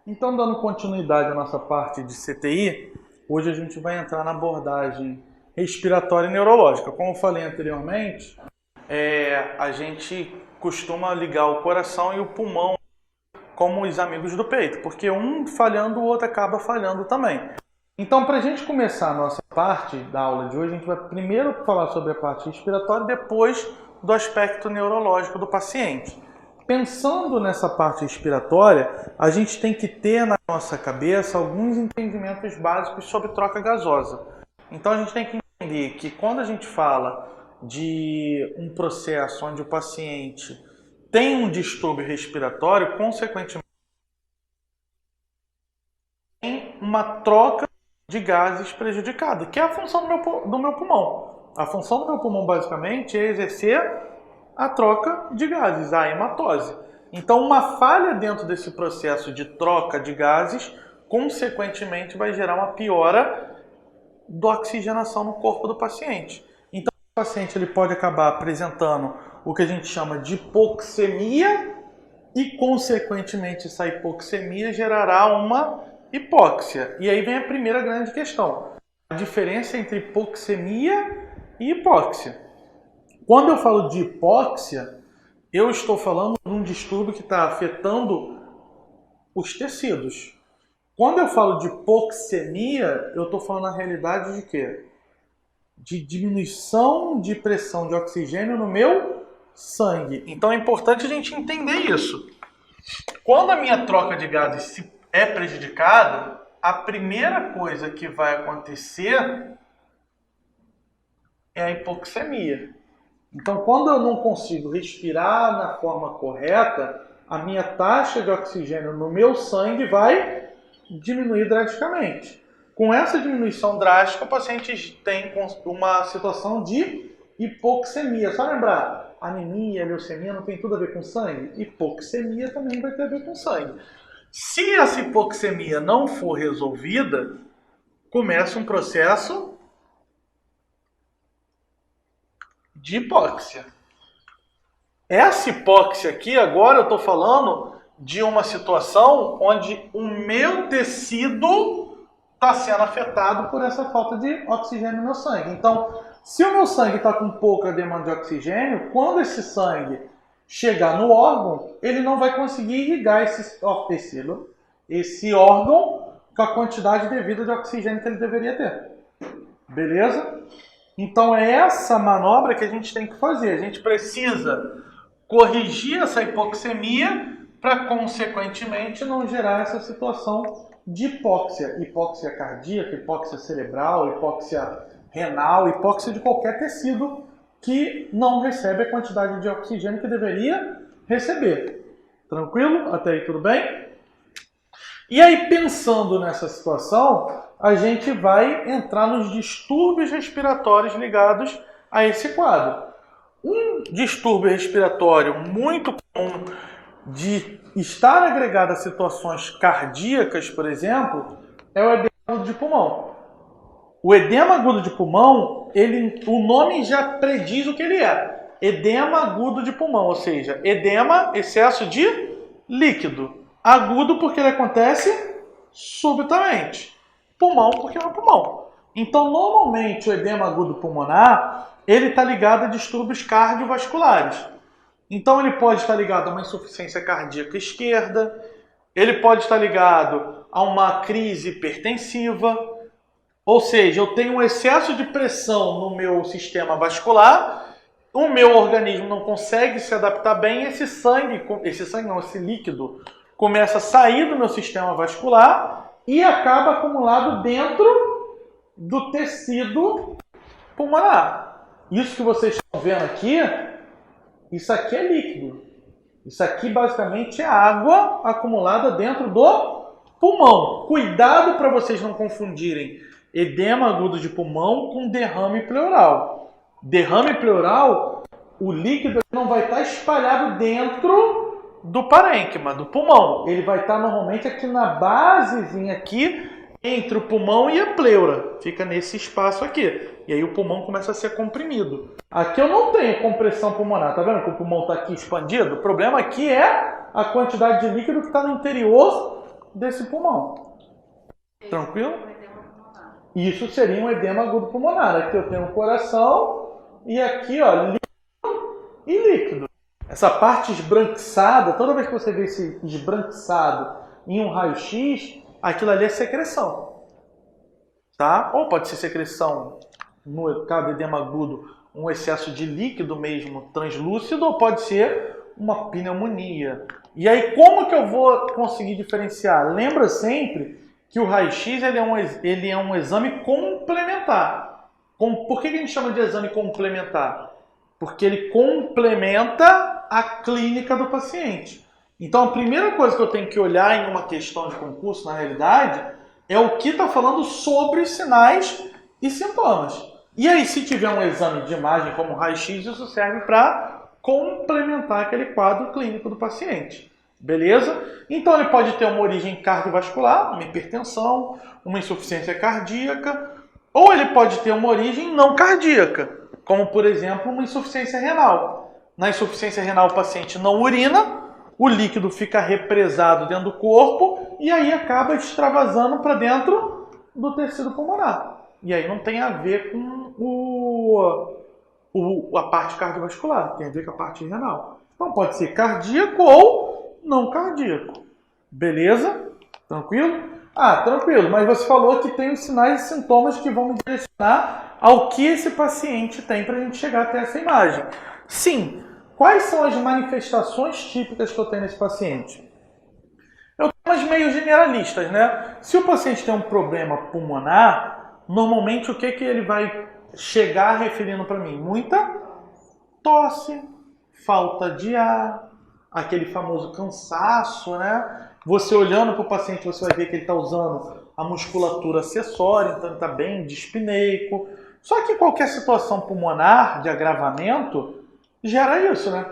Então, dando continuidade à nossa parte de CTI, hoje a gente vai entrar na abordagem respiratória e neurológica. Como eu falei anteriormente, a gente costuma ligar o coração e o pulmão como os amigos do peito, porque um falhando, o outro acaba falhando também. Então, para a gente começar a nossa parte da aula de hoje, a gente vai primeiro falar sobre a parte respiratória e depois do aspecto neurológico do paciente. Pensando nessa parte respiratória, a gente tem que ter na nossa cabeça alguns entendimentos básicos sobre troca gasosa. Então, a gente tem que entender que quando a gente fala de um processo onde o paciente tem um distúrbio respiratório, consequentemente, tem uma troca de gases prejudicada, que é a função do meu pulmão. A função do meu pulmão, basicamente, é exercer a troca de gases, a hematose. Então, uma falha dentro desse processo de troca de gases, consequentemente, vai gerar uma piora da oxigenação no corpo do paciente. Então, o paciente ele pode acabar apresentando o que a gente chama de hipoxemia e, consequentemente, essa hipoxemia gerará uma hipóxia. E aí vem a primeira grande questão. A diferença entre hipoxemia e hipóxia. Quando eu falo de hipóxia, eu estou falando de um distúrbio que está afetando os tecidos. Quando eu falo de hipoxemia, eu estou falando na realidade de quê? De diminuição de pressão de oxigênio no meu sangue. Então é importante a gente entender isso. Quando a minha troca de gases é prejudicada, a primeira coisa que vai acontecer é a hipoxemia. Então, quando eu não consigo respirar na forma correta, a minha taxa de oxigênio no meu sangue vai diminuir drasticamente. Com essa diminuição drástica, o paciente tem uma situação de hipoxemia. Só lembrar, anemia, leucemia não tem tudo a ver com sangue? Hipoxemia também vai ter a ver com sangue. Se essa hipoxemia não for resolvida, começa um processo de hipóxia. Essa hipóxia aqui, agora eu estou falando de uma situação onde o meu tecido está sendo afetado por essa falta de oxigênio no meu sangue. Então, se o meu sangue está com pouca demanda de oxigênio, quando esse sangue chegar no órgão, ele não vai conseguir irrigar esse tecido, esse órgão, com a quantidade devida de oxigênio que ele deveria ter. Beleza? Então é essa manobra que a gente tem que fazer. A gente precisa corrigir essa hipoxemia para, consequentemente, não gerar essa situação de hipóxia. Hipóxia cardíaca, hipóxia cerebral, hipóxia renal, hipóxia de qualquer tecido que não recebe a quantidade de oxigênio que deveria receber. Tranquilo? Até aí tudo bem? E aí, pensando nessa situação, a gente vai entrar nos distúrbios respiratórios ligados a esse quadro. Um distúrbio respiratório muito comum de estar agregado a situações cardíacas, por exemplo, é o edema agudo de pulmão. O edema agudo de pulmão, o nome já prediz o que ele é. Edema agudo de pulmão, ou seja, edema, excesso de líquido. Agudo porque ele acontece subitamente. Pulmão porque é o pulmão. Então, normalmente, o edema agudo pulmonar, ele está ligado a distúrbios cardiovasculares. Então, ele pode estar ligado a uma insuficiência cardíaca esquerda, ele pode estar ligado a uma crise hipertensiva, ou seja, eu tenho um excesso de pressão no meu sistema vascular, o meu organismo não consegue se adaptar bem, esse líquido começa a sair do meu sistema vascular e acaba acumulado dentro do tecido pulmonar. Isso que vocês estão vendo aqui, isso aqui é líquido. Isso aqui basicamente é água acumulada dentro do pulmão. Cuidado para vocês não confundirem edema agudo de pulmão com derrame pleural. Derrame pleural, o líquido não vai estar espalhado dentro do parênquima, do pulmão. Ele vai estar normalmente aqui na basezinha aqui, entre o pulmão e a pleura. Fica nesse espaço aqui. E aí o pulmão começa a ser comprimido. Aqui eu não tenho compressão pulmonar. Tá vendo que o pulmão está aqui expandido? O problema aqui é a quantidade de líquido que está no interior desse pulmão. Tranquilo? Isso seria um edema agudo pulmonar. Aqui eu tenho o coração e aqui, ó, líquido e líquido. Essa parte esbranquiçada, toda vez que você vê esse esbranquiçado em um raio-x, aquilo ali é secreção. Tá? Ou pode ser secreção, no caso do edema agudo, um excesso de líquido mesmo, translúcido, ou pode ser uma pneumonia. E aí, como que eu vou conseguir diferenciar? Lembra sempre que o raio-x ele é um exame complementar. Por que a gente chama de exame complementar? Porque ele complementa a clínica do paciente. Então, a primeira coisa que eu tenho que olhar em uma questão de concurso, na realidade, é o que está falando sobre sinais e sintomas. E aí, se tiver um exame de imagem como raio-x, isso serve para complementar aquele quadro clínico do paciente. Beleza? Então, ele pode ter uma origem cardiovascular, uma hipertensão, uma insuficiência cardíaca, ou ele pode ter uma origem não cardíaca, como, por exemplo, uma insuficiência renal. Na insuficiência renal, o paciente não urina, o líquido fica represado dentro do corpo e aí acaba extravasando para dentro do tecido pulmonar. E aí não tem a ver com a parte cardiovascular, tem a ver com a parte renal. Então pode ser cardíaco ou não cardíaco. Beleza? Tranquilo? Tranquilo, mas você falou que tem os sinais e sintomas que vão me direcionar ao que esse paciente tem para a gente chegar até essa imagem. Sim. Quais são as manifestações típicas que eu tenho nesse paciente? Eu tenho umas meio generalistas, né? Se o paciente tem um problema pulmonar, normalmente o que ele vai chegar referindo para mim? Muita tosse, falta de ar, aquele famoso cansaço, né? Você olhando para o paciente, você vai ver que ele está usando a musculatura acessória, então ele está bem dispneico. Só que qualquer situação pulmonar de agravamento gera isso, né?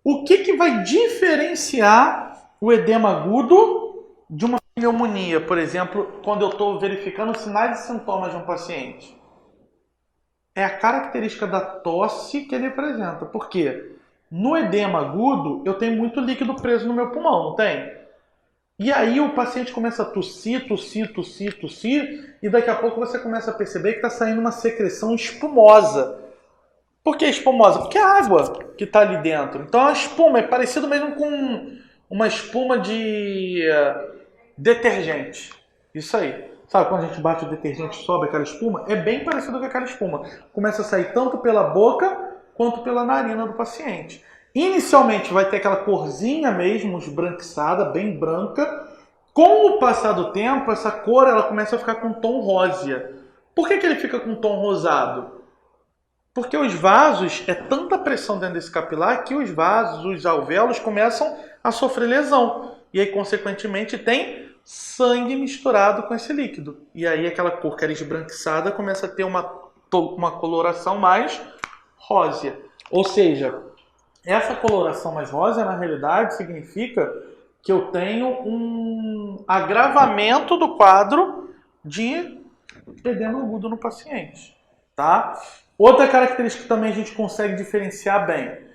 O que vai diferenciar o edema agudo de uma pneumonia, por exemplo, quando eu estou verificando sinais e sintomas de um paciente? É a característica da tosse que ele apresenta. Por quê? No edema agudo, eu tenho muito líquido preso no meu pulmão, não tem? E aí o paciente começa a tossir, e daqui a pouco você começa a perceber que está saindo uma secreção espumosa. Por que espumosa? Porque é a água que está ali dentro. Então a espuma é parecido mesmo com uma espuma de detergente. Isso aí. Sabe quando a gente bate o detergente e sobe aquela espuma? É bem parecido com aquela espuma. Começa a sair tanto pela boca quanto pela narina do paciente. Inicialmente vai ter aquela corzinha mesmo, esbranquiçada, bem branca. Com o passar do tempo, essa cor ela começa a ficar com um tom rósea. Por que ele fica com um tom rosado? Porque os vasos, é tanta pressão dentro desse capilar que os vasos, os alvéolos começam a sofrer lesão. E aí, consequentemente, tem sangue misturado com esse líquido. E aí aquela cor que era esbranquiçada começa a ter uma coloração mais rósea. Ou seja, essa coloração mais rósea, na realidade, significa que eu tenho um agravamento do quadro de edema agudo no paciente. Tá? Outra característica que também a gente consegue diferenciar bem.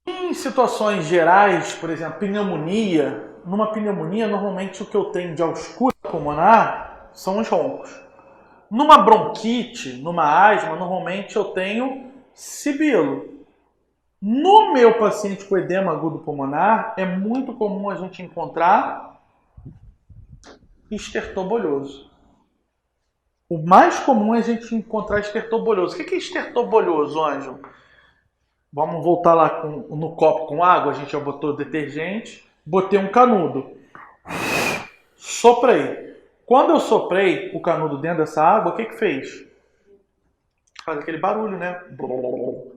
Em situações gerais, por exemplo, pneumonia, numa pneumonia, normalmente o que eu tenho de ausculta pulmonar são os roncos. Numa bronquite, numa asma, normalmente eu tenho sibilo. No meu paciente com edema agudo pulmonar, é muito comum a gente encontrar estertobolhoso. O mais comum é a gente encontrar estertobolhoso. O que é estertobolhoso, Ângelo? Vamos voltar lá no copo com água. A gente já botou detergente. Botei um canudo. Soprei. Quando eu soprei o canudo dentro dessa água, o que fez? Faz aquele barulho, né?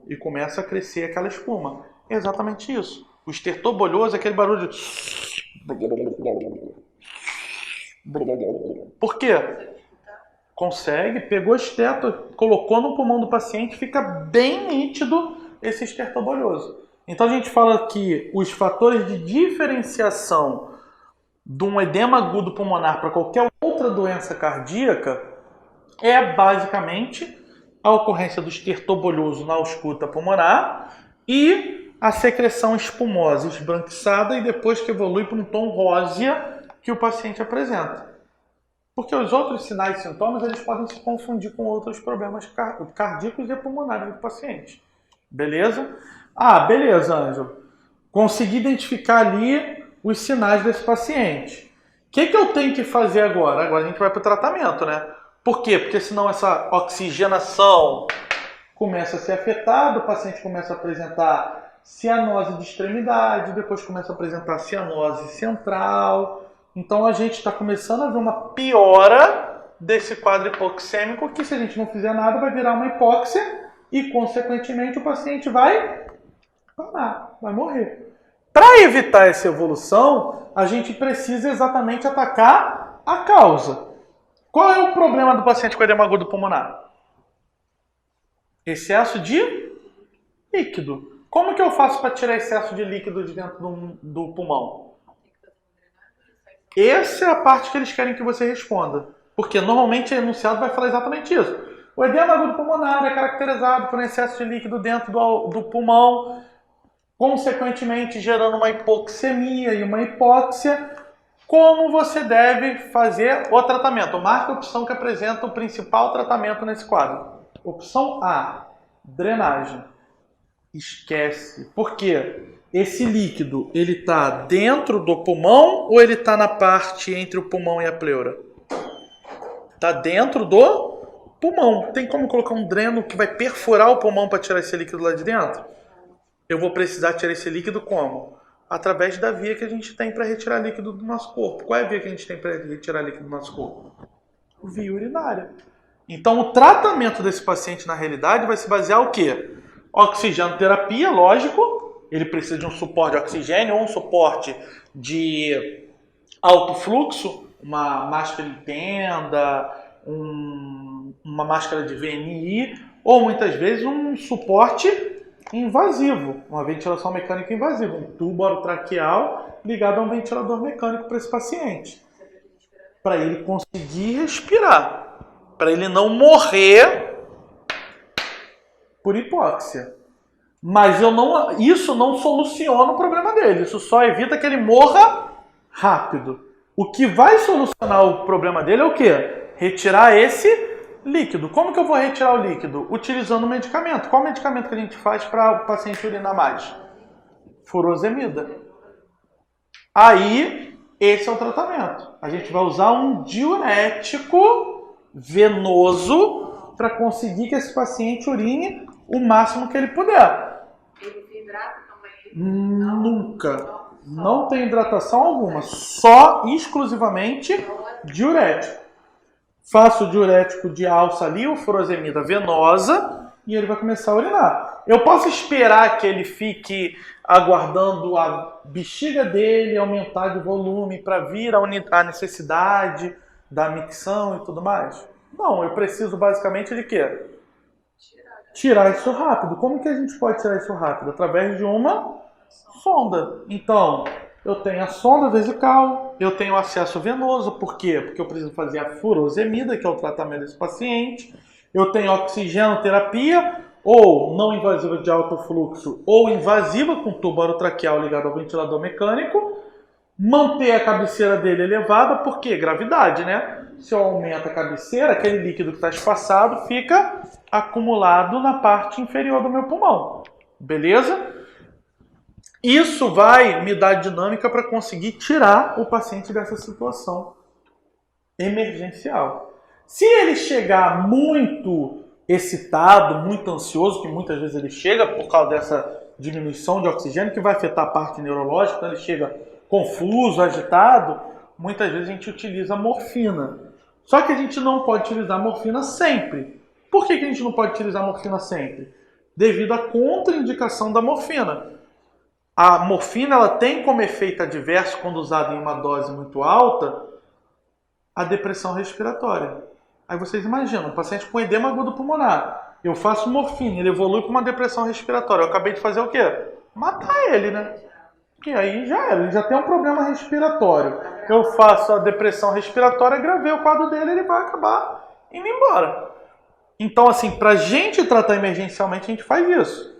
E começa a crescer aquela espuma. É exatamente isso. O estertobolhoso é aquele barulho de... Por quê? Consegue, pegou esteto, colocou no pulmão do paciente, fica bem nítido esse estertobolhoso. Então a gente fala que os fatores de diferenciação de um edema agudo pulmonar para qualquer outra doença cardíaca é basicamente a ocorrência do estertobolhoso na ausculta pulmonar e a secreção espumosa, esbranquiçada e depois que evolui para um tom rósea que o paciente apresenta. Porque os outros sinais e sintomas eles podem se confundir com outros problemas cardíacos e pulmonares do paciente. Beleza? Ah, beleza, Ângelo. Consegui identificar ali os sinais desse paciente. O que eu tenho que fazer agora? Agora a gente vai para o tratamento, né? Por quê? Porque senão essa oxigenação começa a ser afetada, o paciente começa a apresentar cianose de extremidade, depois começa a apresentar cianose central. Então a gente está começando a ver uma piora desse quadro hipoxêmico que, se a gente não fizer nada, vai virar uma hipóxia e, consequentemente, o paciente vai parar, vai morrer. Para evitar essa evolução, a gente precisa exatamente atacar a causa. Qual é o problema do paciente com edema agudo pulmonar? Excesso de líquido. Como que eu faço para tirar excesso de líquido de dentro do pulmão? Essa é a parte que eles querem que você responda. Porque normalmente o enunciado vai falar exatamente isso. O edema agudo pulmonar é caracterizado por um excesso de líquido dentro do pulmão, consequentemente gerando uma hipoxemia e uma hipóxia. Como você deve fazer o tratamento? Marque a opção que apresenta o principal tratamento nesse quadro. Opção A, drenagem. Esquece. Por quê? Esse líquido, ele está dentro do pulmão ou ele está na parte entre o pulmão e a pleura? Está dentro do pulmão. Tem como colocar um dreno que vai perfurar o pulmão para tirar esse líquido lá de dentro? Eu vou precisar tirar esse líquido como? Através da via que a gente tem para retirar líquido do nosso corpo. Qual é a via que a gente tem para retirar líquido do nosso corpo? Via urinária. Então, o tratamento desse paciente, na realidade, vai se basear o quê? Oxigenoterapia, lógico. Ele precisa de um suporte de oxigênio ou um suporte de alto fluxo, uma máscara em tenda, uma máscara de VNI, ou muitas vezes um suporte invasivo, uma ventilação mecânica invasiva, um tubo orotraqueal ligado a um ventilador mecânico para esse paciente, para ele conseguir respirar, para ele não morrer por hipóxia. Mas isso não soluciona o problema dele. Isso só evita que ele morra rápido. O que vai solucionar o problema dele é o quê? Retirar esse líquido. Como que eu vou retirar o líquido? Utilizando o medicamento. Qual medicamento que a gente faz para o paciente urinar mais? Furosemida. Aí, esse é o tratamento. A gente vai usar um diurético venoso para conseguir que esse paciente urine o máximo que ele puder. Ele hidrata também? Nunca. Não tem hidratação alguma. Só exclusivamente diurético. Faço o diurético de alça ali, o furosemida venosa, e ele vai começar a urinar. Eu posso esperar que ele fique aguardando a bexiga dele aumentar de volume para vir a necessidade da micção e tudo mais? Não, eu preciso basicamente de quê? Tirar isso rápido. Como que a gente pode tirar isso rápido? Através de uma sonda. Então, eu tenho a sonda vesical, eu tenho acesso venoso. Por quê? Porque eu preciso fazer a furosemida, que é o tratamento desse paciente. Eu tenho oxigenoterapia, ou não invasiva de alto fluxo, ou invasiva com tubo orotraqueal ligado ao ventilador mecânico. Manter a cabeceira dele elevada, por quê? Gravidade, né? Se eu aumento a cabeceira, aquele líquido que está espaçado fica acumulado na parte inferior do meu pulmão. Beleza? Isso vai me dar dinâmica para conseguir tirar o paciente dessa situação emergencial. Se ele chegar muito excitado, muito ansioso, que muitas vezes ele chega por causa dessa diminuição de oxigênio, que vai afetar a parte neurológica, então ele chega confuso, agitado, muitas vezes a gente utiliza morfina. Só que a gente não pode utilizar morfina sempre. Por que a gente não pode utilizar morfina sempre? Devido à contraindicação da morfina. A morfina ela tem como efeito adverso, quando usada em uma dose muito alta, a depressão respiratória. Aí vocês imaginam, um paciente com edema agudo pulmonar, eu faço morfina, ele evolui para uma depressão respiratória. Eu acabei de fazer o quê? Matar ele, né? Que aí já era, ele já tem um problema respiratório. Eu faço a depressão respiratória, gravei o quadro dele, ele vai acabar indo embora. Então, assim, para a gente tratar emergencialmente, a gente faz isso.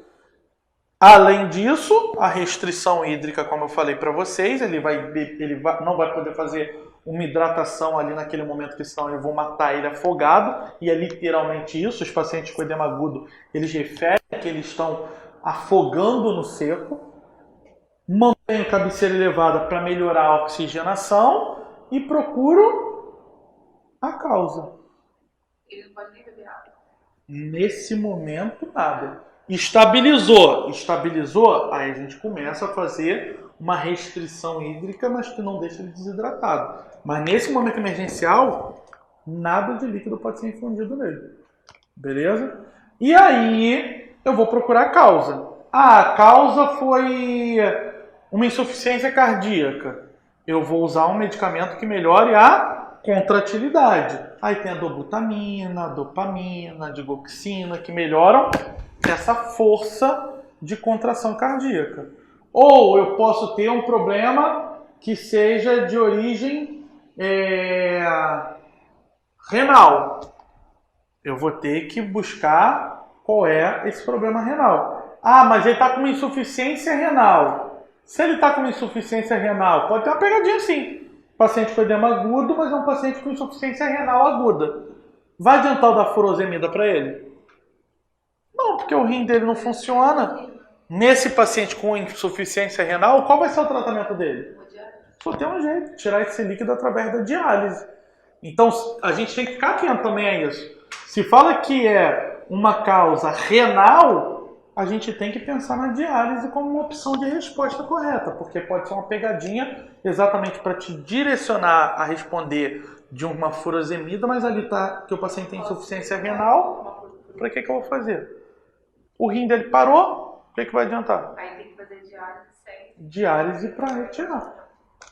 Além disso, a restrição hídrica, como eu falei para vocês, não vai poder fazer uma hidratação ali naquele momento, que senão eu vou matar ele afogado, e é literalmente isso. Os pacientes com edema agudo, eles referem que eles estão afogando no seco. Mantenho cabeceira elevada para melhorar a oxigenação e procuro a causa. Ele não pode nem beber água. Nesse momento, nada. Estabilizou, aí a gente começa a fazer uma restrição hídrica, mas que não deixa ele desidratado. Mas nesse momento emergencial, nada de líquido pode ser infundido nele. Beleza? E aí, eu vou procurar a causa. A causa foi uma insuficiência cardíaca. Eu vou usar um medicamento que melhore a contratilidade. Aí tem a dobutamina, a dopamina, a digoxina, que melhoram essa força de contração cardíaca. Ou eu posso ter um problema que seja de origem renal. Eu vou ter que buscar qual é esse problema renal. Ah, mas ele está com uma insuficiência renal. Se ele está com uma insuficiência renal, pode ter uma pegadinha sim. Paciente com edema agudo, mas é um paciente com insuficiência renal aguda. Vai adiantar eu dar furosemida para ele? Não, porque o rim dele não funciona. Nesse paciente com insuficiência renal, qual vai ser o tratamento dele? Só tem um jeito, tirar esse líquido através da diálise. Então, a gente tem que ficar atento também a isso. Se fala que é uma causa renal, a gente tem que pensar na diálise como uma opção de resposta correta, porque pode ser uma pegadinha exatamente para te direcionar a responder de uma furosemida, mas ali está que o paciente tem insuficiência renal, para que eu vou fazer? O rim dele parou, o que vai adiantar? Aí tem que fazer diálise sempre. Diálise para retirar.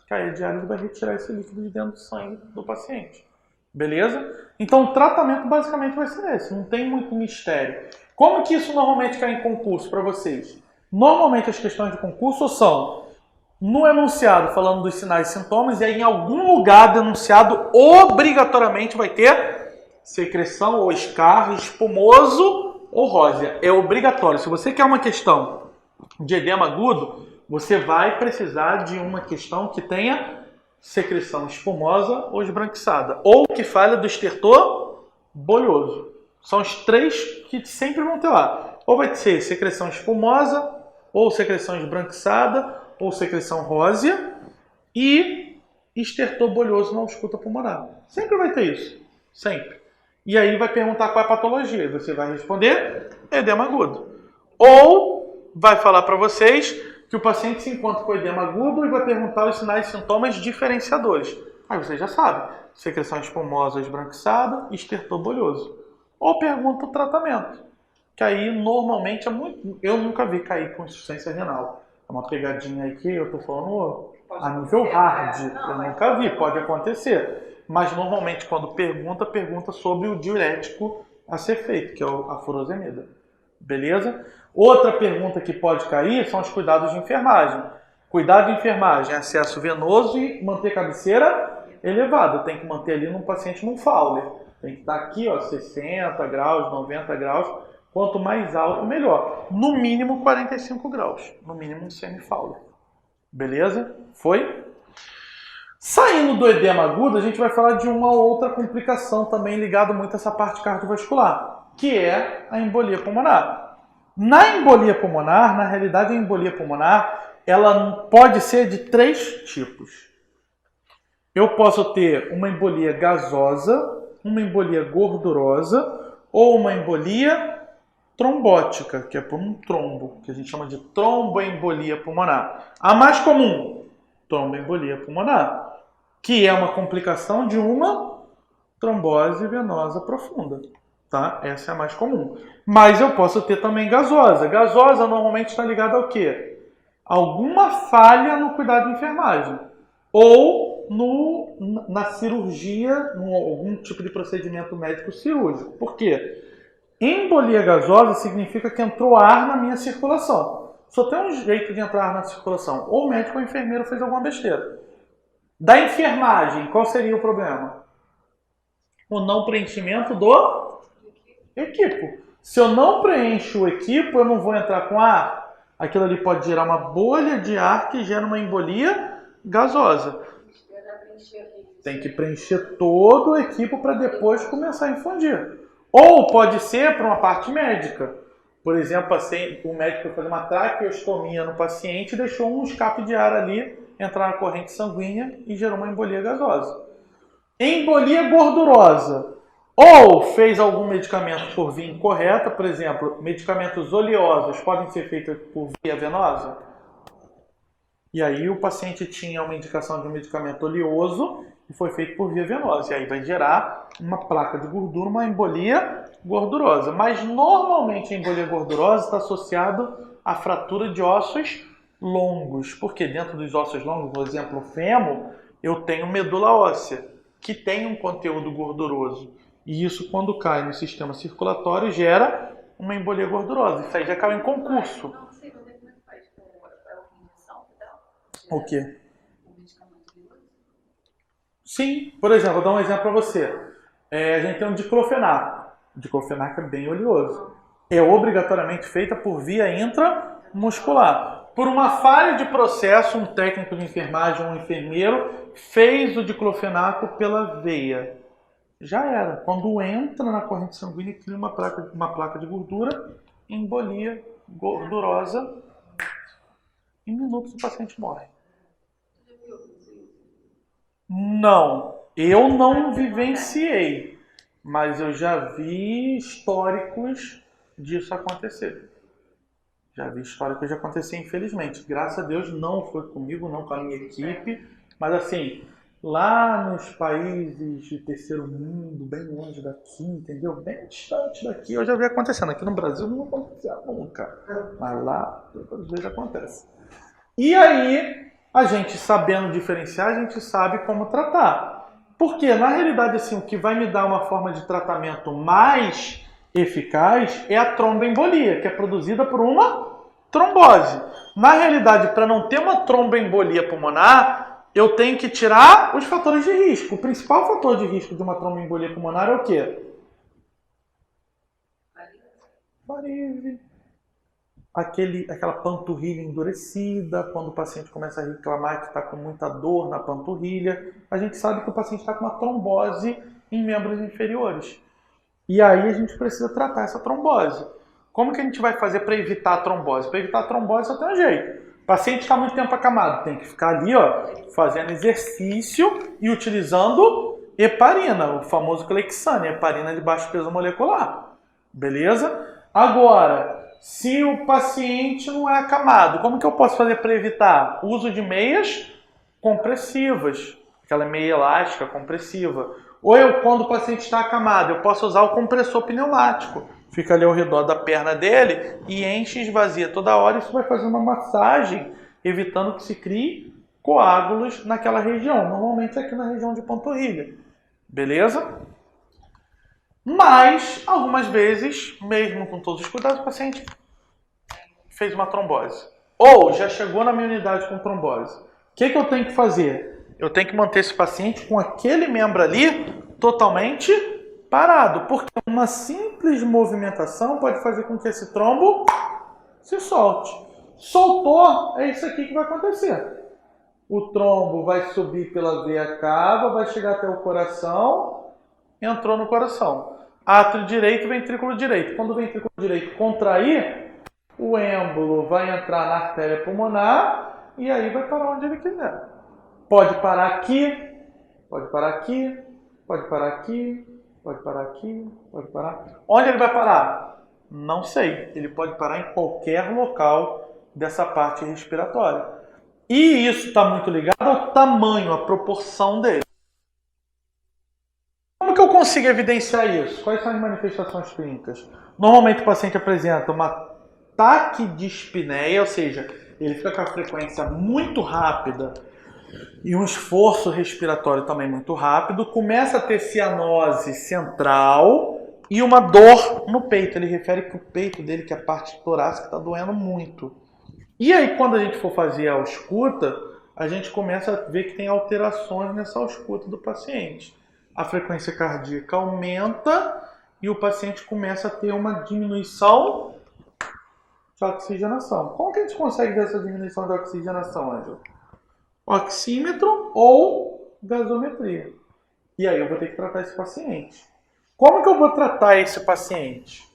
Aí a diálise vai retirar esse líquido de dentro do sangue do paciente. Beleza? Então o tratamento basicamente vai ser esse, não tem muito mistério. Como que isso normalmente cai em concurso para vocês? Normalmente as questões de concurso são no enunciado falando dos sinais e sintomas, e aí em algum lugar do enunciado obrigatoriamente vai ter secreção ou escarro espumoso ou rósea. É obrigatório. Se você quer uma questão de edema agudo, você vai precisar de uma questão que tenha secreção espumosa ou esbranquiçada, ou que falha do estertor bolhoso. São os três que sempre vão ter lá. Ou vai ser secreção espumosa, ou secreção esbranquiçada, ou secreção rósea e estertor bolhoso na ausculta pulmonar. Sempre vai ter isso. Sempre. E aí vai perguntar qual é a patologia. Você vai responder edema agudo. Ou vai falar para vocês que o paciente se encontra com edema agudo e vai perguntar os sinais e sintomas diferenciadores. Aí você já sabe. Secreção espumosa esbranquiçada, estertor bolhoso. Ou pergunta o tratamento. Que aí normalmente é muito... Eu nunca vi cair com insuficiência renal. É uma pegadinha aí que eu estou falando a nível hard. Eu nunca vi, pode acontecer. Mas normalmente quando pergunta sobre o diurético a ser feito, que é a furosemida. Beleza? Outra pergunta que pode cair são os cuidados de enfermagem. Cuidado de enfermagem, acesso venoso e manter cabeceira elevada. Tem que manter ali num paciente num Fowler. Tem que estar aqui, ó, 60 graus, 90 graus. Quanto mais alto, melhor. No mínimo 45 graus. No mínimo um semi-Fowler. Beleza? Foi? Saindo do edema agudo, a gente vai falar de uma outra complicação também ligada muito a essa parte cardiovascular, que é a embolia pulmonar. Na embolia pulmonar, na realidade, a embolia pulmonar, ela pode ser de 3 tipos. Eu posso ter uma embolia gasosa, uma embolia gordurosa ou uma embolia trombótica, que é por um trombo, que a gente chama de tromboembolia pulmonar. A mais comum, tromboembolia pulmonar, que é uma complicação de uma trombose venosa profunda. Tá? Essa é a mais comum. Mas eu posso ter também gasosa. Gasosa normalmente está ligada ao quê? Alguma falha no cuidado de enfermagem. Ou na cirurgia, em algum tipo de procedimento médico cirúrgico. Por quê? Embolia gasosa significa que entrou ar na minha circulação. Só tem um jeito de entrar ar na circulação. Ou o médico ou o enfermeiro fez alguma besteira. Da enfermagem, qual seria o problema? O não preenchimento do equipo. Se eu não preencho o equipo, eu não vou entrar com ar. aquilo ali pode gerar uma bolha de ar que gera uma embolia gasosa. Tem que preencher todo o equipo para depois começar a infundir. Ou pode ser para uma parte médica. Por exemplo, o médico foi fazer uma traqueostomia no paciente e deixou um escape de ar ali entrar na corrente sanguínea e gerou uma embolia gasosa. Embolia gordurosa. Ou fez algum medicamento por via incorreta, por exemplo, medicamentos oleosos podem ser feitos por via venosa. E aí o paciente tinha uma indicação de um medicamento oleoso e foi feito por via venosa. E aí vai gerar uma placa de gordura, uma embolia gordurosa. Mas normalmente a embolia gordurosa está associada à fratura de ossos longos. Porque dentro dos ossos longos, por exemplo, o fêmur, eu tenho medula óssea, que tem um conteúdo gorduroso. E isso, quando cai no sistema circulatório, gera uma embolia gordurosa. Isso aí já caiu em concurso. Não sei como é que faz com injeção e tal. O quê? O medicamento de uso. Sim. Por exemplo, vou dar um exemplo para você. A gente tem um diclofenaco. O diclofenaco é bem oleoso. É obrigatoriamente feita por via intramuscular. Por uma falha de processo, um técnico de enfermagem, um enfermeiro, fez o diclofenaco pela veia. Já era. Quando entra na corrente sanguínea, cria uma placa de gordura, embolia gordurosa. Em minutos o paciente morre. Não, eu não vivenciei, mas eu já vi históricos disso acontecer. Já vi históricos de acontecer, infelizmente. Graças a Deus não foi comigo, não com a minha equipe, mas assim, lá nos países de terceiro mundo, bem longe daqui, entendeu? Bem distante daqui, eu já vi acontecendo. Aqui no Brasil não acontecia nunca, mas lá, às vezes acontece. E aí, a gente sabendo diferenciar, a gente sabe como tratar. Porque, na realidade, assim, o que vai me dar uma forma de tratamento mais eficaz é a tromboembolia, que é produzida por uma trombose. Na realidade, para não ter uma tromboembolia pulmonar, eu tenho que tirar os fatores de risco. O principal fator de risco de uma tromboembolia pulmonar é o quê? Varize. Aquela panturrilha endurecida, quando o paciente começa a reclamar que está com muita dor na panturrilha, a gente sabe que o paciente está com uma trombose em membros inferiores. E aí a gente precisa tratar essa trombose. Como que a gente vai fazer para evitar a trombose? Para evitar a trombose só tem um jeito. O paciente está muito tempo acamado, tem que ficar ali, ó, fazendo exercício e utilizando heparina, o famoso Clexane, heparina de baixo peso molecular. Beleza? Agora, se o paciente não é acamado, como que eu posso fazer para evitar? O uso de meias compressivas, aquela meia elástica compressiva. Ou quando o paciente está acamado, eu posso usar o compressor pneumático. Fica ali ao redor da perna dele e enche e esvazia toda hora. Isso vai fazer uma massagem, evitando que se crie coágulos naquela região. Normalmente aqui na região de panturrilha. Beleza? Mas, algumas vezes, mesmo com todos os cuidados, o paciente fez uma trombose. Ou já chegou na minha unidade com trombose. O que eu tenho que fazer? Eu tenho que manter esse paciente com aquele membro ali totalmente parado. Porque uma simples movimentação pode fazer com que esse trombo se solte. Soltou, é isso aqui que vai acontecer. O trombo vai subir pela veia cava, vai chegar até o coração, entrou no coração. Átrio direito, ventrículo direito. Quando o ventrículo direito contrair, o êmbolo vai entrar na artéria pulmonar e aí vai parar onde ele quiser. Pode parar aqui, pode parar aqui, pode parar aqui, pode parar aqui, pode parar. Onde ele vai parar? Não sei. Ele pode parar em qualquer local dessa parte respiratória. E isso está muito ligado ao tamanho, à proporção dele. Como que eu consigo evidenciar isso? Quais são as manifestações clínicas? Normalmente o paciente apresenta uma taquidispneia, ou seja, ele fica com a frequência muito rápida e um esforço respiratório também muito rápido, começa a ter cianose central e uma dor no peito. Ele refere que o peito dele, que é a parte torácica, está doendo muito. E aí, quando a gente for fazer a ausculta, a gente começa a ver que tem alterações nessa ausculta do paciente. A frequência cardíaca aumenta e o paciente começa a ter uma diminuição de oxigenação. Como que a gente consegue ver essa diminuição de oxigenação, Ângelo? Oxímetro ou gasometria. E aí eu vou ter que tratar esse paciente. Como que eu vou tratar esse paciente?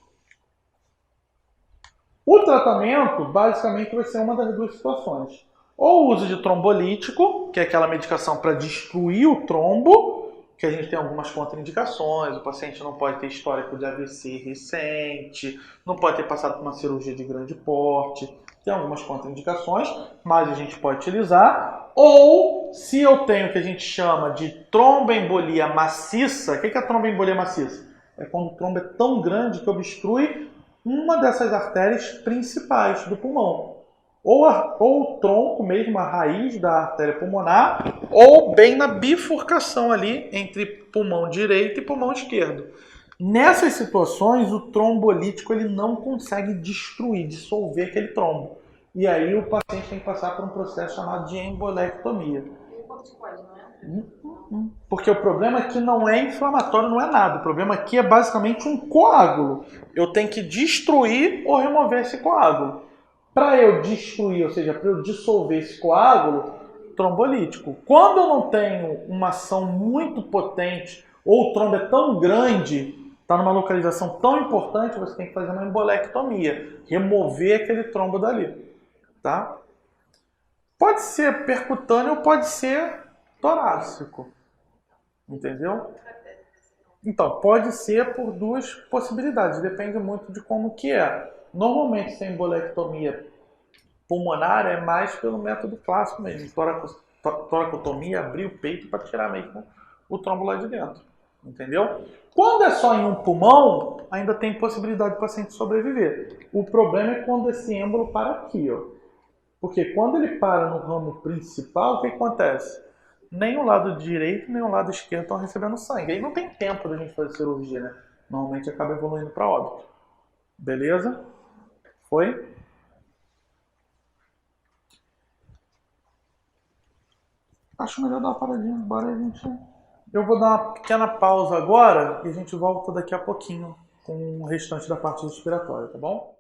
O tratamento, basicamente, vai ser uma das duas situações. Ou o uso de trombolítico, que é aquela medicação para destruir o trombo, que a gente tem algumas contraindicações, o paciente não pode ter histórico de AVC recente, não pode ter passado por uma cirurgia de grande porte, tem algumas contraindicações, mas a gente pode utilizar. Ou, se eu tenho o que a gente chama de tromboembolia maciça, o que é a tromboembolia maciça? É quando o trombo é tão grande que obstrui uma dessas artérias principais do pulmão. Ou o tronco mesmo, a raiz da artéria pulmonar, ou bem na bifurcação ali entre pulmão direito e pulmão esquerdo. Nessas situações, o trombolítico ele não consegue destruir, dissolver aquele trombo. E aí o paciente tem que passar por um processo chamado de embolectomia. E corticoide, não é? Porque o problema aqui não é inflamatório, não é nada. O problema aqui é basicamente um coágulo. Eu tenho que destruir ou remover esse coágulo. Para eu destruir, ou seja, para eu dissolver esse coágulo, trombolítico. Quando eu não tenho uma ação muito potente, ou o trombo é tão grande, está numa localização tão importante, você tem que fazer uma embolectomia, remover aquele trombo dali. Tá? Pode ser percutâneo ou pode ser torácico. Entendeu? Então, pode ser por duas possibilidades, depende muito de como que é. Normalmente, sem embolectomia pulmonar é mais pelo método clássico mesmo, toracotomia, abrir o peito para tirar mesmo o trombo lá de dentro. Entendeu? Quando é só em um pulmão, ainda tem possibilidade do paciente sobreviver. O problema é quando esse êmbolo para aqui, ó. Porque quando ele para no ramo principal, o que acontece? Nem o lado direito, nem o lado esquerdo estão recebendo sangue. Aí não tem tempo da gente fazer cirurgia, né? Normalmente acaba evoluindo para óbito. Beleza? Foi? Acho melhor dar uma paradinha. Bora, gente. Eu vou dar uma pequena pausa agora e a gente volta daqui a pouquinho com o restante da parte respiratória, tá bom?